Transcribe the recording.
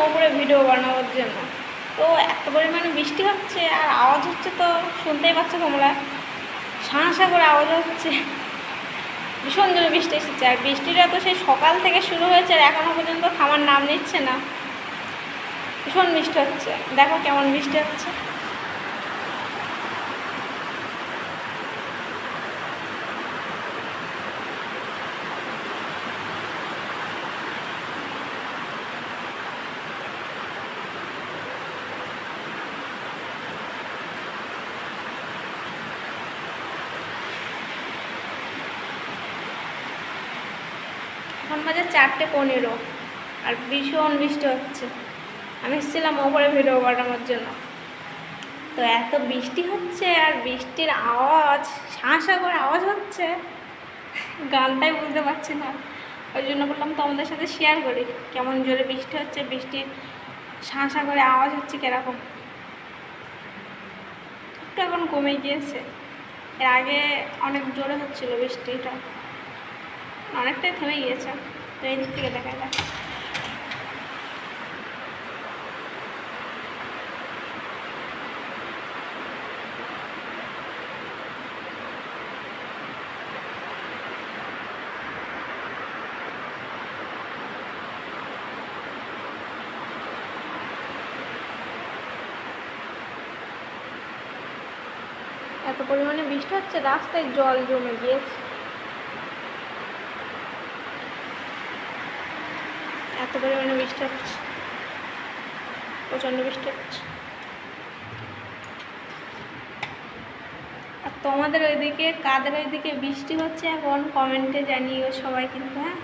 ওপরে ভিডিও বানানোর জন্য। তো এত পরিমাণে বৃষ্টি হচ্ছে আর আওয়াজ হচ্ছে, তো শুনতেই পাচ্ছ তোমরা, শাঁসা করে আওয়াজ হচ্ছে। ভীষণ জোরে বৃষ্টি এসেছে, আর বৃষ্টিটা তো সেই সকাল থেকে শুরু হয়েছে আর এখনও পর্যন্ত থামার নাম নিচ্ছে না। ভীষণ বৃষ্টি হচ্ছে, দেখো কেমন বৃষ্টি হচ্ছে। এখন বাজে 4:15 আর ভীষণ বৃষ্টি হচ্ছে। আমি এসেছিলাম ওপরে ভিডিও বানানোর জন্য, তো এত বৃষ্টি হচ্ছে আর বৃষ্টির আওয়াজ, শাঁসা করে আওয়াজ হচ্ছে, গানটাই বুঝতে পারছি না। ওই জন্য বললাম তোমাদের সাথে শেয়ার করি কেমন জোরে বৃষ্টি হচ্ছে, বৃষ্টির শাঁসা করে আওয়াজ হচ্ছে কীরকম। একটু এখন কমে গিয়েছে, এর আগে অনেক জোরে হচ্ছিল বৃষ্টিটা, অনেকটাই থেমে গিয়েছে। তো এই দিক থেকে দেখা যায় এত পরিমাণে বৃষ্টি হচ্ছে, রাস্তায় জল জমে গিয়েছে। এত পরিমাণে বৃষ্টি হচ্ছে, প্রচণ্ড বৃষ্টি হচ্ছে। আর তোমাদের ওইদিকে, কাদের ওইদিকে বৃষ্টি হচ্ছে এখন কমেন্টে জানিও সবাই কিন্তু, হ্যাঁ।